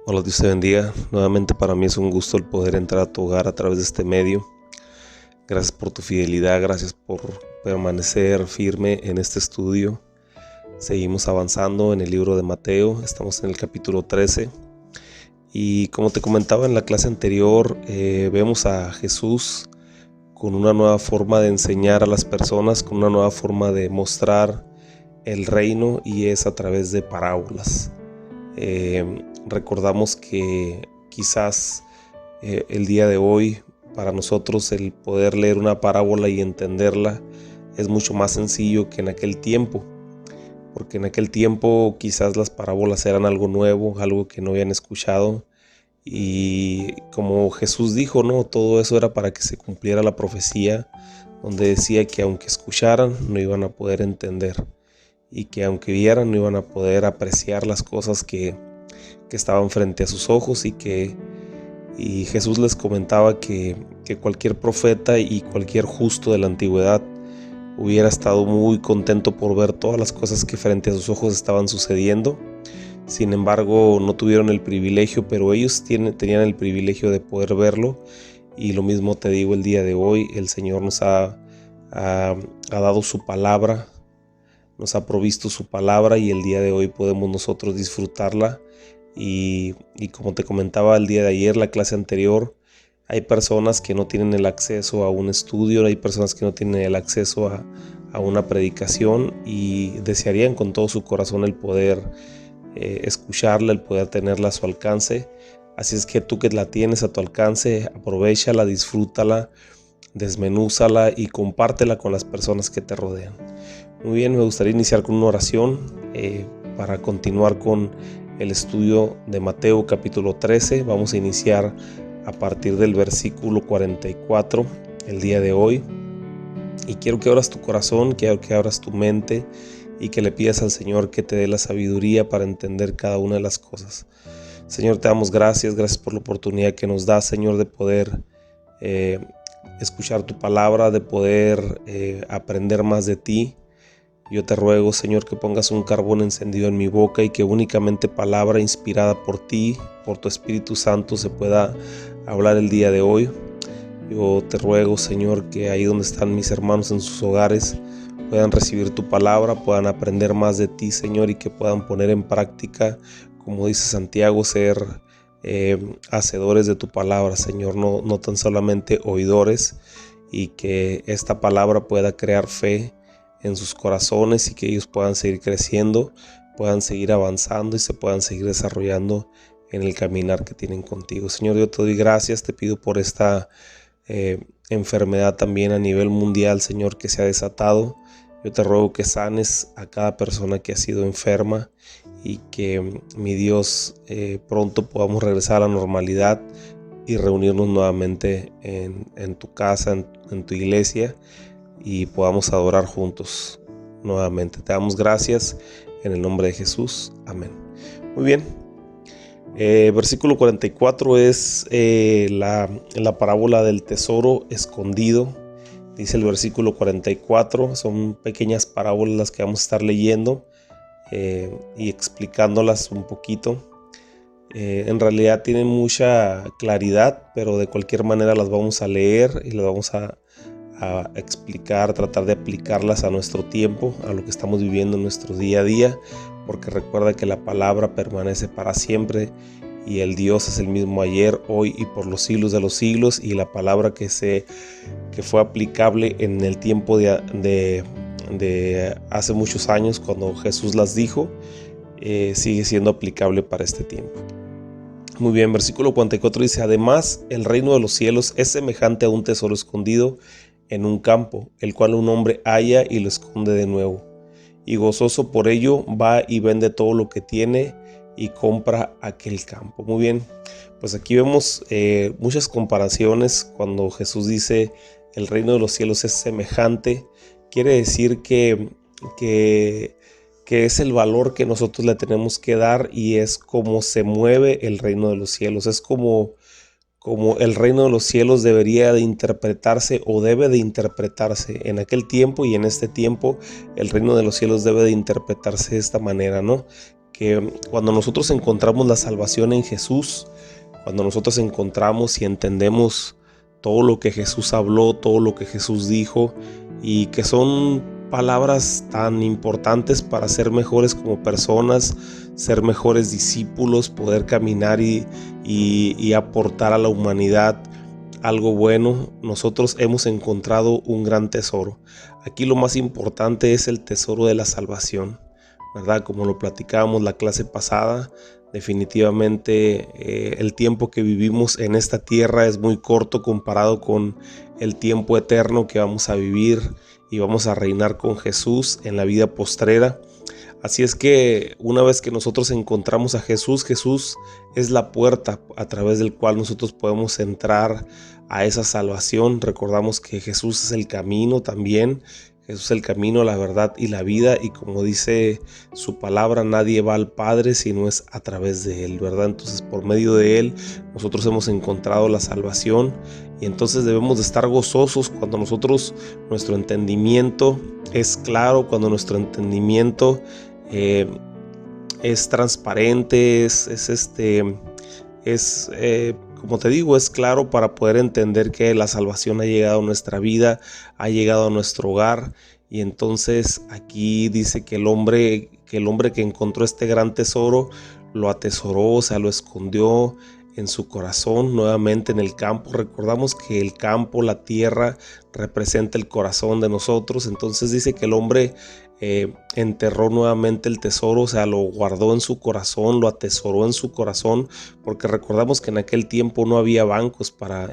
Hola, Dios te bendiga. Nuevamente para mí es un gusto el poder entrar a tu hogar a través de este medio. Gracias por tu fidelidad, gracias por permanecer firme en este estudio. Seguimos avanzando en el libro de Mateo, estamos en el capítulo 13. Y como te comentaba en la clase anterior, vemos a Jesús con una nueva forma de enseñar a las personas, con una nueva forma de mostrar el reino, y es a través de parábolas. Recordamos que quizás el día de hoy para nosotros el poder leer una parábola y entenderla es mucho más sencillo que en aquel tiempo, porque en aquel tiempo quizás las parábolas eran algo nuevo, algo que no habían escuchado, y como Jesús dijo, ¿no? Todo eso era para que se cumpliera la profecía donde decía que aunque escucharan no iban a poder entender, y que aunque vieran no iban a poder apreciar las cosas que estaban frente a sus ojos, y Jesús les comentaba que cualquier profeta y cualquier justo de la antigüedad hubiera estado muy contento por ver todas las cosas que frente a sus ojos estaban sucediendo. Sin embargo, no tuvieron el privilegio, pero ellos tenían el privilegio de poder verlo. Y lo mismo te digo el día de hoy, el Señor nos ha dado su palabra, nos ha provisto su palabra, y el día de hoy podemos nosotros disfrutarla. Y como te comentaba el día de ayer, la clase anterior, hay personas que no tienen el acceso a un estudio, hay personas que no tienen el acceso a una predicación, y desearían con todo su corazón el poder escucharla, el poder tenerla a su alcance. Así es que tú que la tienes a tu alcance, aprovéchala, disfrútala, desmenúzala y compártela con las personas que te rodean. Muy bien, me gustaría iniciar con una oración para continuar con el estudio de Mateo capítulo 13. Vamos a iniciar a partir del versículo 44 el día de hoy. Y quiero que abras tu corazón, quiero que abras tu mente y que le pidas al Señor que te dé la sabiduría para entender cada una de las cosas. Señor, te damos gracias por la oportunidad que nos das, Señor, de poder escuchar tu palabra, de poder aprender más de ti. Yo te ruego, Señor, que pongas un carbón encendido en mi boca y que únicamente palabra inspirada por ti, por tu Espíritu Santo, se pueda hablar el día de hoy. Yo te ruego, Señor, que ahí donde están mis hermanos en sus hogares puedan recibir tu palabra, puedan aprender más de ti, Señor, y que puedan poner en práctica, como dice Santiago, ser hacedores de tu palabra, Señor, no tan solamente oidores, y que esta palabra pueda crear fe en sus corazones y que ellos puedan seguir creciendo, puedan seguir avanzando y se puedan seguir desarrollando en el caminar que tienen contigo. Señor, yo te doy gracias, te pido por esta enfermedad también a nivel mundial, Señor, que se ha desatado. Yo te ruego que sanes a cada persona que ha sido enferma y que, mi Dios, pronto podamos regresar a la normalidad y reunirnos nuevamente en tu casa, en tu iglesia, y podamos adorar juntos nuevamente. Te damos gracias en el nombre de Jesús. Amén. Muy bien. Versículo 44 es la parábola del tesoro escondido. Dice el versículo 44, son pequeñas parábolas las que vamos a estar leyendo y explicándolas un poquito. En realidad tienen mucha claridad, pero de cualquier manera las vamos a leer y las vamos a explicar, tratar de aplicarlas a nuestro tiempo, a lo que estamos viviendo en nuestro día a día, porque recuerda que la palabra permanece para siempre, y el Dios es el mismo ayer, hoy y por los siglos de los siglos, y la palabra que fue aplicable en el tiempo de hace muchos años cuando Jesús las dijo, sigue siendo aplicable para este tiempo. Muy bien, versículo 44 dice: además, el reino de los cielos es semejante a un tesoro escondido en un campo, el cual un hombre halla y lo esconde de nuevo, y gozoso por ello va y vende todo lo que tiene y compra aquel campo. Muy bien, pues aquí vemos muchas comparaciones. Cuando Jesús dice el reino de los cielos es semejante, quiere decir que es el valor que nosotros le tenemos que dar, y es como se mueve el reino de los cielos. Es como el reino de los cielos debería de interpretarse, o debe de interpretarse en aquel tiempo y en este tiempo. El reino de los cielos debe de interpretarse de esta manera, ¿no? que cuando nosotros encontramos la salvación en Jesús, cuando nosotros encontramos y entendemos todo lo que Jesús habló, todo lo que Jesús dijo, y que son palabras tan importantes para ser mejores como personas, ser mejores discípulos, poder caminar y aportar a la humanidad algo bueno, nosotros hemos encontrado un gran tesoro. Aquí lo más importante es el tesoro de la salvación, ¿verdad? Como lo platicábamos la clase pasada, definitivamente el tiempo que vivimos en esta tierra es muy corto comparado con el tiempo eterno que vamos a vivir y vamos a reinar con Jesús en la vida postrera. Así es que una vez que nosotros encontramos a Jesús, Jesús es la puerta a través del cual nosotros podemos entrar a esa salvación. Recordamos que Jesús es el camino también. Jesús es el camino, la verdad y la vida, y como dice su palabra, nadie va al Padre si no es a través de Él, ¿verdad? Entonces por medio de Él nosotros hemos encontrado la salvación, y entonces debemos de estar gozosos cuando nuestro entendimiento es claro, cuando nuestro entendimiento es transparente, como te digo, es claro para poder entender que la salvación ha llegado a nuestra vida, ha llegado a nuestro hogar. Y entonces aquí dice que el hombre que encontró este gran tesoro lo atesoró, o sea, lo escondió en su corazón, nuevamente en el campo. Recordamos que el campo, la tierra, representa el corazón de nosotros. Entonces dice que el hombre enterró nuevamente el tesoro, o sea, lo guardó en su corazón, lo atesoró en su corazón, porque recordamos que en aquel tiempo no había bancos para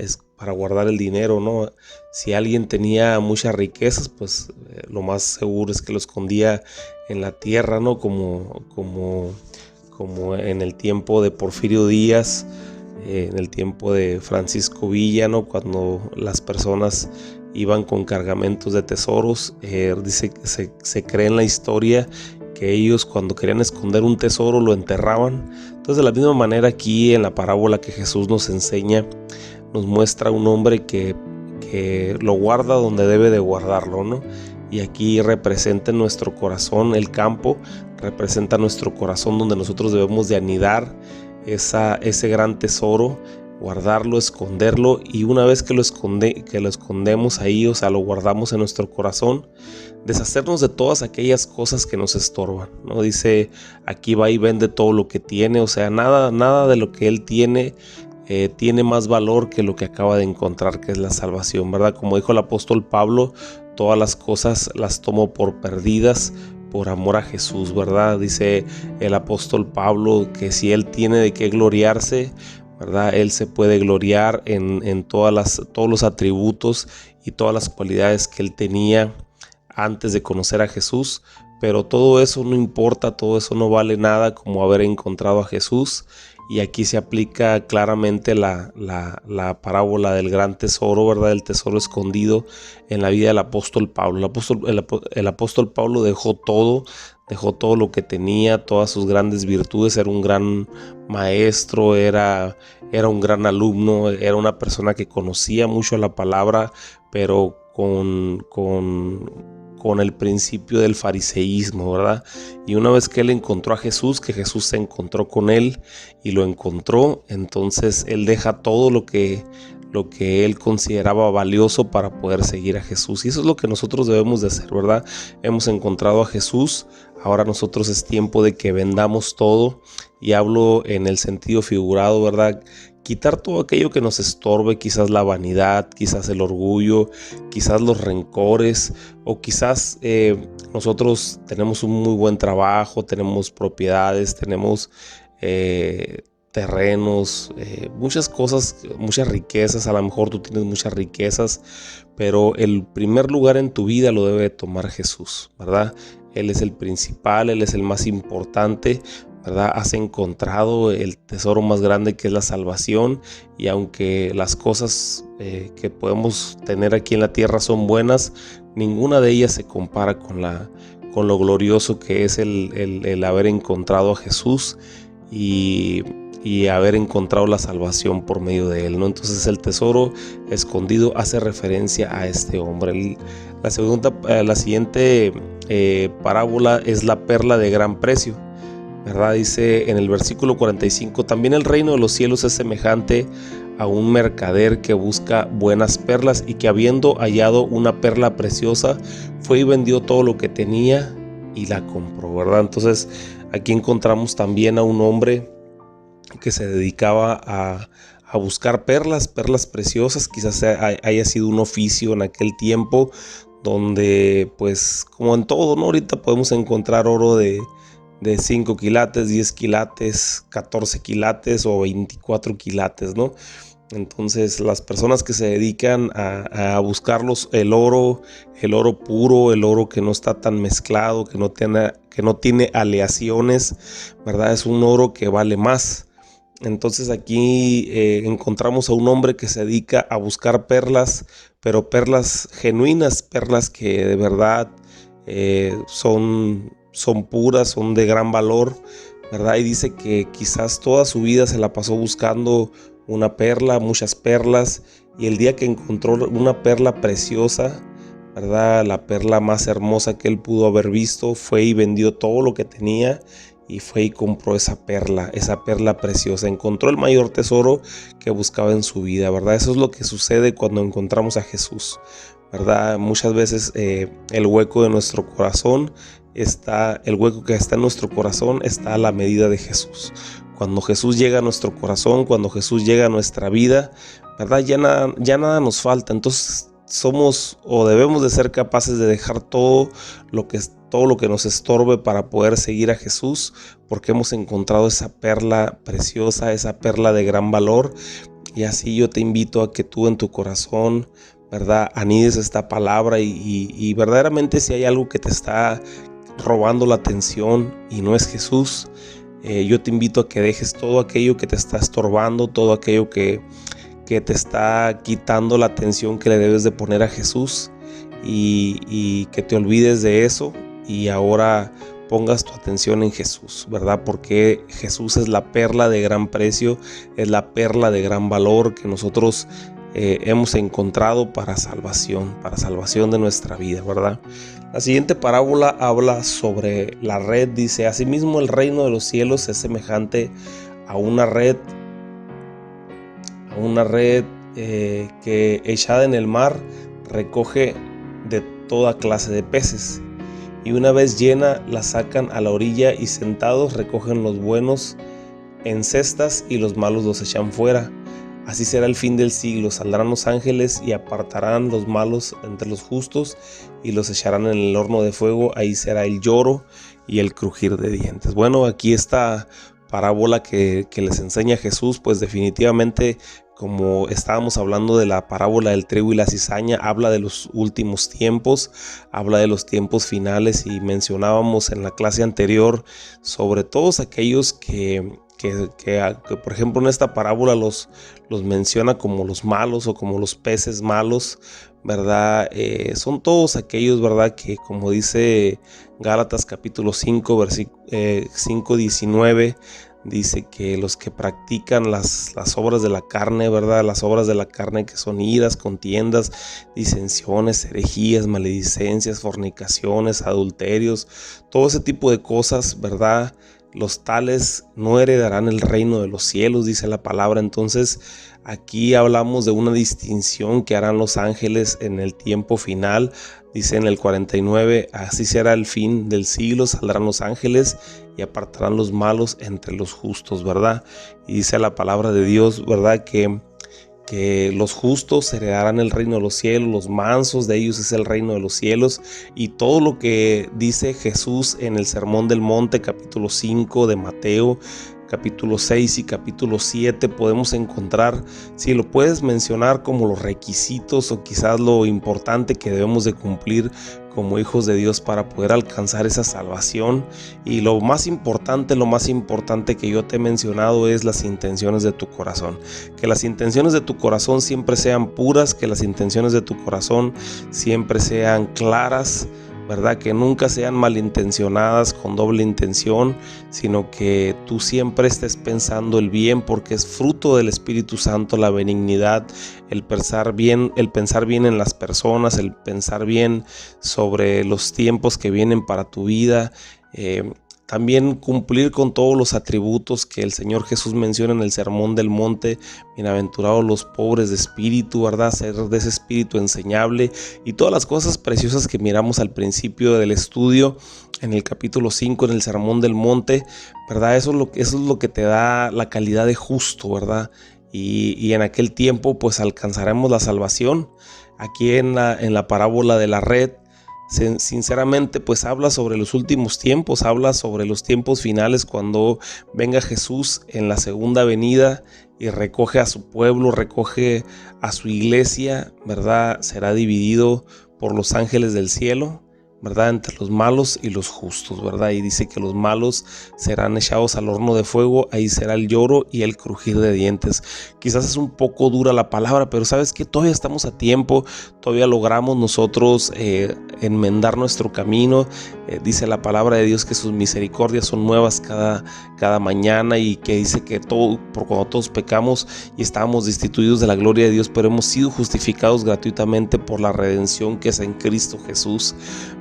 guardar el dinero, ¿no? Si alguien tenía muchas riquezas, pues lo más seguro es que lo escondía en la tierra, ¿no? Como en el tiempo de Porfirio Díaz, en el tiempo de Francisco Villa, ¿no? Cuando las personas iban con cargamentos de tesoros, dice que se cree en la historia que ellos, cuando querían esconder un tesoro, lo enterraban. Entonces, de la misma manera, aquí en la parábola que Jesús nos enseña, nos muestra un hombre que lo guarda donde debe de guardarlo, ¿no? Y aquí representa nuestro corazón, el campo representa nuestro corazón, donde nosotros debemos de anidar ese gran tesoro, guardarlo, esconderlo, y una vez que lo escondemos ahí, o sea, lo guardamos en nuestro corazón, deshacernos de todas aquellas cosas que nos estorban, ¿no? Dice, aquí va y vende todo lo que tiene, o sea, nada de lo que él tiene tiene más valor que lo que acaba de encontrar, que es la salvación, ¿verdad? Como dijo el apóstol Pablo, todas las cosas las tomo por perdidas por amor a Jesús, ¿verdad? Dice el apóstol Pablo que si él tiene de qué gloriarse, ¿verdad? Él se puede gloriar en todos los atributos y todas las cualidades que él tenía antes de conocer a Jesús, pero todo eso no importa, todo eso no vale nada como haber encontrado a Jesús. Y aquí se aplica claramente la parábola del gran tesoro, ¿verdad? El tesoro escondido en la vida del apóstol Pablo. El apóstol Pablo dejó todo lo que tenía, todas sus grandes virtudes. Era un gran maestro, era un gran alumno, era una persona que conocía mucho la palabra, pero con el principio del fariseísmo, ¿verdad? Y una vez que él encontró a Jesús, que Jesús se encontró con él y lo encontró, entonces él deja todo lo que él consideraba valioso para poder seguir a Jesús. Y eso es lo que nosotros debemos de hacer, ¿verdad? Hemos encontrado a Jesús, ahora nosotros es tiempo de que vendamos todo, y hablo en el sentido figurado, ¿verdad? Quitar todo aquello que nos estorbe, quizás la vanidad, quizás el orgullo, quizás los rencores, o quizás nosotros tenemos un muy buen trabajo, tenemos propiedades, tenemos terrenos, muchas cosas, muchas riquezas. A lo mejor tú tienes muchas riquezas, pero el primer lugar en tu vida lo debe tomar Jesús, ¿verdad? Él es el principal, Él es el más importante, ¿verdad? Has encontrado el tesoro más grande, que es la salvación, y aunque las cosas que podemos tener aquí en la tierra son buenas, ninguna de ellas se compara con lo glorioso que es el haber encontrado a Jesús y haber encontrado la salvación por medio de él, ¿no? Entonces el tesoro escondido hace referencia a este hombre. La siguiente parábola es la perla de gran precio, ¿verdad? Dice en el versículo 45, también el reino de los cielos es semejante a un mercader que busca buenas perlas y que habiendo hallado una perla preciosa, fue y vendió todo lo que tenía y la compró, ¿verdad? Entonces aquí encontramos también a un hombre que se dedicaba a buscar perlas preciosas. Quizás haya sido un oficio en aquel tiempo donde, pues como en todo, ¿no? Ahorita podemos encontrar oro de 5 quilates, 10 quilates, 14 quilates o 24 quilates, ¿no? Entonces las personas que se dedican a buscar el oro puro, el oro que no está tan mezclado, que no tiene aleaciones, ¿verdad? Es un oro que vale más. Entonces aquí encontramos a un hombre que se dedica a buscar perlas, pero perlas genuinas, perlas que de verdad son puras, son de gran valor, ¿verdad? Y dice que quizás toda su vida se la pasó buscando una perla, muchas perlas, y el día que encontró una perla preciosa, ¿verdad? La perla más hermosa que él pudo haber visto, fue y vendió todo lo que tenía y fue y compró esa perla preciosa. Encontró el mayor tesoro que buscaba en su vida, ¿verdad? Eso es lo que sucede cuando encontramos a Jesús, ¿verdad? Muchas veces el hueco que está en nuestro corazón está a la medida de Jesús. Cuando Jesús llega a nuestro corazón, cuando Jesús llega a nuestra vida, ¿verdad? Ya nada nos falta. Entonces somos o debemos de ser capaces de dejar todo lo que nos estorbe para poder seguir a Jesús, porque hemos encontrado esa perla preciosa, esa perla de gran valor. Y así yo te invito a que tú en tu corazón, ¿verdad?, anides esta palabra y verdaderamente si hay algo que te está robando la atención y no es Jesús, yo te invito a que dejes todo aquello que te está estorbando, todo aquello que te está quitando la atención que le debes de poner a Jesús, y que te olvides de eso y ahora pongas tu atención en Jesús, ¿verdad? Porque Jesús es la perla de gran precio, es la perla de gran valor que nosotros hemos encontrado para salvación de nuestra vida, ¿verdad? La siguiente parábola habla sobre la red. Dice: asimismo el reino de los cielos es semejante a una red que echada en el mar recoge de toda clase de peces, y una vez llena la sacan a la orilla y sentados recogen los buenos en cestas y los malos los echan fuera. Así será el fin del siglo. Saldrán los ángeles y apartarán los malos entre los justos y los echarán en el horno de fuego. Ahí será el lloro y el crujir de dientes. Bueno, aquí esta parábola que les enseña Jesús, pues definitivamente, como estábamos hablando de la parábola del trigo y la cizaña, habla de los últimos tiempos, habla de los tiempos finales, y mencionábamos en la clase anterior sobre todos aquellos que por ejemplo en esta parábola los menciona como los malos o como los peces malos, ¿verdad? Son todos aquellos, ¿verdad?, que como dice Gálatas capítulo 5, versículo 5:19, dice que los que practican las obras de la carne, ¿verdad? Las obras de la carne, que son iras, contiendas, disensiones, herejías, maledicencias, fornicaciones, adulterios, todo ese tipo de cosas, ¿verdad? Los tales no heredarán el reino de los cielos, dice la palabra. Entonces aquí hablamos de una distinción que harán los ángeles en el tiempo final. Dice en el 49, así será el fin del siglo, saldrán los ángeles y apartarán los malos entre los justos, ¿verdad? Y dice la palabra de Dios, ¿verdad?, que los justos heredarán el reino de los cielos, los mansos de ellos es el reino de los cielos. Y todo lo que dice Jesús en el Sermón del Monte, capítulo 5 de Mateo, capítulo 6 y capítulo 7, podemos encontrar, si lo puedes mencionar, como los requisitos o quizás lo importante que debemos de cumplir como hijos de Dios para poder alcanzar esa salvación. Y lo más importante que yo te he mencionado es las intenciones de tu corazón. Que las intenciones de tu corazón siempre sean puras, que las intenciones de tu corazón siempre sean claras, ¿verdad? Que nunca sean malintencionadas con doble intención, sino que tú siempre estés pensando el bien, porque es fruto del Espíritu Santo la benignidad, el pensar bien en las personas, el pensar bien sobre los tiempos que vienen para tu vida. también cumplir con todos los atributos que el Señor Jesús menciona en el Sermón del Monte. Bienaventurados los pobres de espíritu, ¿verdad? Ser de ese espíritu enseñable y todas las cosas preciosas que miramos al principio del estudio en el capítulo 5 en el Sermón del Monte, ¿verdad? Eso es lo que te da la calidad de justo, ¿verdad? Y en aquel tiempo pues alcanzaremos la salvación. Aquí en la parábola de la red, sinceramente pues habla sobre los últimos tiempos, habla sobre los tiempos finales, cuando venga Jesús en la segunda venida y recoge a su pueblo, recoge a su iglesia, ¿verdad? Será dividido por los ángeles del cielo, ¿verdad? Entre los malos y los justos, ¿verdad? Y dice que los malos serán echados al horno de fuego, ahí será el lloro y el crujir de dientes. Quizás es un poco dura la palabra, pero sabes que todavía estamos a tiempo, todavía logramos nosotros enmendar nuestro camino. Dice la palabra de Dios que sus misericordias son nuevas cada mañana, y que dice que por cuando todos pecamos y estábamos destituidos de la gloria de Dios, pero hemos sido justificados gratuitamente por la redención que es en Cristo Jesús,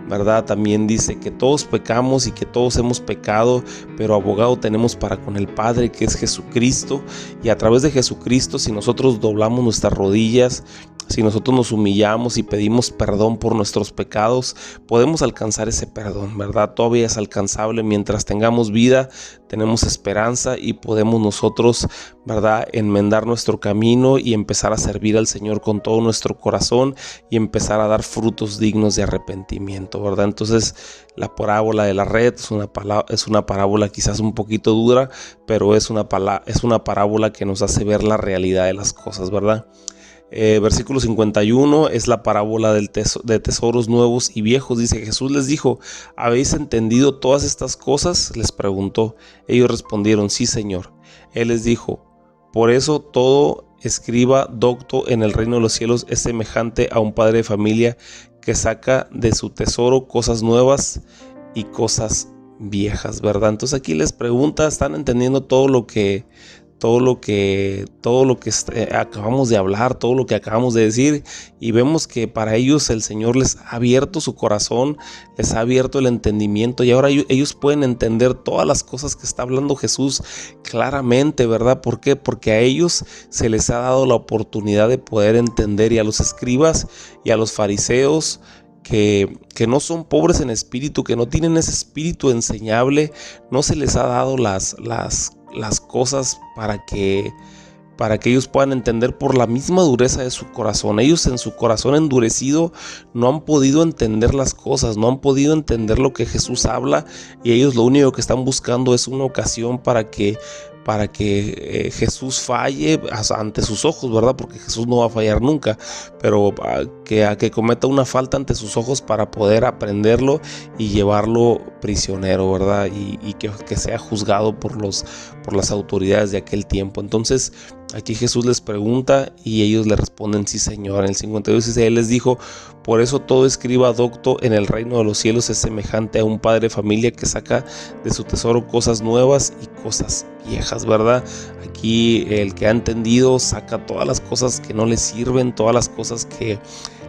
¿verdad? También dice que todos pecamos y que todos hemos pecado, pero abogado tenemos para con el Padre, que es Jesucristo. Y a través de Jesucristo, si nosotros doblamos nuestras rodillas, si nosotros nos humillamos y pedimos perdón por nuestros pecados, podemos alcanzar ese perdón, ¿verdad? Todavía es alcanzable mientras tengamos vida, tenemos esperanza y podemos nosotros, ¿verdad?, enmendar nuestro camino y empezar a servir al Señor con todo nuestro corazón y empezar a dar frutos dignos de arrepentimiento, ¿verdad? Entonces, la parábola de la red es una parábola quizás un poquito dura, pero es una parábola que nos hace ver la realidad de las cosas, ¿verdad? Versículo 51 es la parábola de tesoros nuevos y viejos. Dice: Jesús les dijo: ¿habéis entendido todas estas cosas? Les preguntó. Ellos respondieron: sí, Señor. Él les dijo: por eso todo escriba docto en el reino de los cielos es semejante a un padre de familia que saca de su tesoro cosas nuevas y cosas viejas, ¿verdad? Entonces aquí les pregunta: ¿están entendiendo todo lo que acabamos de hablar, todo lo que acabamos de decir? Y vemos que para ellos el Señor les ha abierto su corazón, les ha abierto el entendimiento, y ahora ellos pueden entender todas las cosas que está hablando Jesús claramente, ¿verdad? ¿Por qué? Porque a ellos se les ha dado la oportunidad de poder entender, y a los escribas y a los fariseos que no son pobres en espíritu, que no tienen ese espíritu enseñable, no se les ha dado las cosas para que ellos puedan entender por la misma dureza de su corazón. Ellos, en su corazón endurecido, no han podido entender las cosas, no han podido entender lo que Jesús habla, y ellos lo único que están buscando es una ocasión para que Jesús falle ante sus ojos, ¿verdad? Porque Jesús no va a fallar nunca, pero que cometa una falta ante sus ojos para poder aprenderlo y llevarlo prisionero, ¿verdad? Y que sea juzgado por las autoridades de aquel tiempo. Entonces, aquí Jesús les pregunta y ellos le responden: sí, Señor. En el 52 dice: Él les dijo: por eso todo escriba docto en el reino de los cielos es semejante a un padre de familia que saca de su tesoro cosas nuevas y cosas viejas, ¿verdad? Aquí el que ha entendido saca todas las cosas que no le sirven, todas las cosas que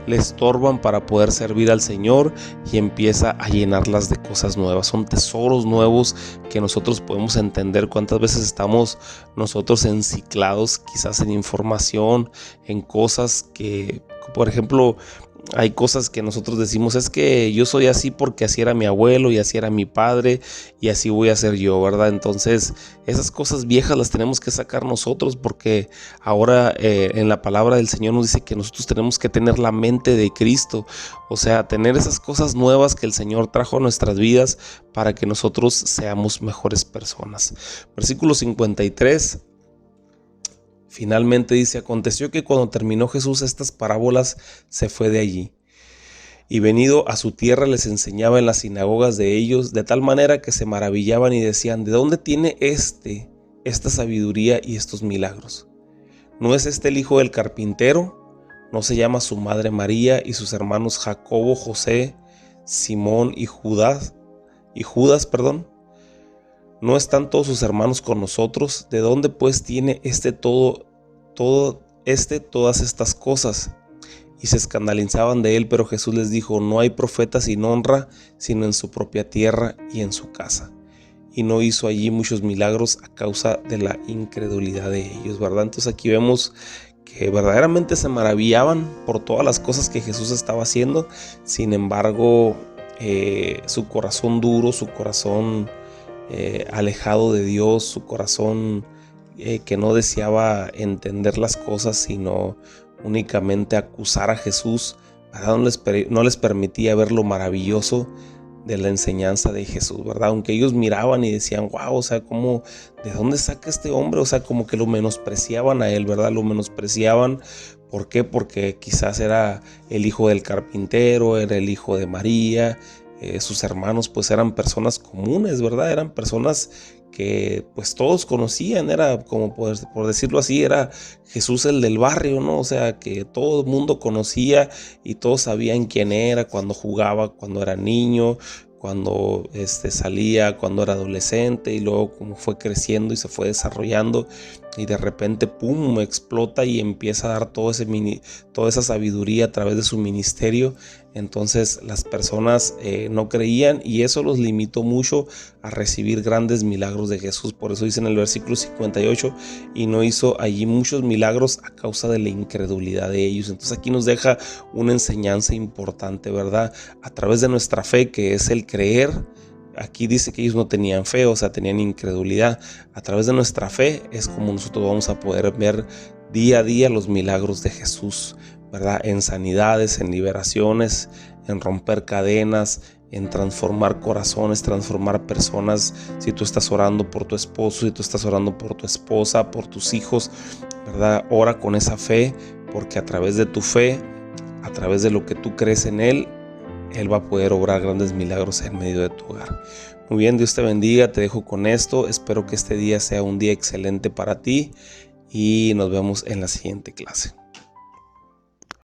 le estorban para poder servir al Señor, y empieza a llenarlas de cosas nuevas. Son tesoros nuevos que nosotros podemos entender. Cuántas veces estamos nosotros enciclados quizás en información, en cosas que, por ejemplo, hay cosas que nosotros decimos: es que yo soy así porque así era mi abuelo y así era mi padre y así voy a ser yo, ¿verdad? Entonces esas cosas viejas las tenemos que sacar nosotros, porque ahora en la palabra del Señor nos dice que nosotros tenemos que tener la mente de Cristo, o sea, tener esas cosas nuevas que el Señor trajo a nuestras vidas para que nosotros seamos mejores personas. Versículo 53. Finalmente dice: aconteció que cuando terminó Jesús estas parábolas, se fue de allí, y venido a su tierra les enseñaba en las sinagogas de ellos, de tal manera que se maravillaban y decían: ¿de dónde tiene esta sabiduría y estos milagros? ¿No es este el hijo del carpintero? ¿No se llama su madre María y sus hermanos Jacobo, José, Simón y Judas? ¿No están todos sus hermanos con nosotros? ¿De dónde pues tiene todas estas cosas? Y se escandalizaban de él, pero Jesús les dijo: no hay profeta sin honra, sino en su propia tierra y en su casa. y no hizo allí muchos milagros a causa de la incredulidad de ellos, ¿verdad? Entonces aquí vemos que verdaderamente se maravillaban por todas las cosas que Jesús estaba haciendo. Sin embargo, su corazón duro, su corazón alejado de Dios, su corazón que no deseaba entender las cosas, sino únicamente acusar a Jesús, ¿verdad? No les permitía ver lo maravilloso de la enseñanza de Jesús, ¿verdad? Aunque ellos miraban y decían, wow, o sea, ¿cómo, de dónde saca este hombre? O sea, como que lo menospreciaban a él, ¿verdad? Lo menospreciaban. ¿Por qué? Porque quizás era el hijo del carpintero, era el hijo de María. Sus hermanos pues eran personas comunes, ¿verdad? Eran personas que pues todos conocían, era como por decirlo así, era Jesús el del barrio, ¿no? O sea, que todo el mundo conocía y todos sabían quién era cuando jugaba, cuando era niño, cuando salía, cuando era adolescente, y luego como fue creciendo y se fue desarrollando, y de repente pum, explota y empieza a dar toda esa sabiduría a través de su ministerio. Entonces las personas no creían, y eso los limitó mucho a recibir grandes milagros de Jesús. Por eso dice en el versículo 58, y no hizo allí muchos milagros a causa de la incredulidad de ellos. Entonces aquí nos deja una enseñanza importante, ¿verdad? A través de nuestra fe, que es el creer. Aquí dice que ellos no tenían fe, o sea, tenían incredulidad. A través de nuestra fe es como nosotros vamos a poder ver día a día los milagros de Jesús, ¿verdad? En sanidades, en liberaciones, en romper cadenas, en transformar corazones, transformar personas. Si tú estás orando por tu esposo, si tú estás orando por tu esposa, por tus hijos, ¿verdad? Ora con esa fe, porque a través de tu fe, a través de lo que tú crees en Él va a poder obrar grandes milagros en medio de tu hogar. Muy bien, Dios te bendiga, te dejo con esto. Espero que este día sea un día excelente para ti y nos vemos en la siguiente clase.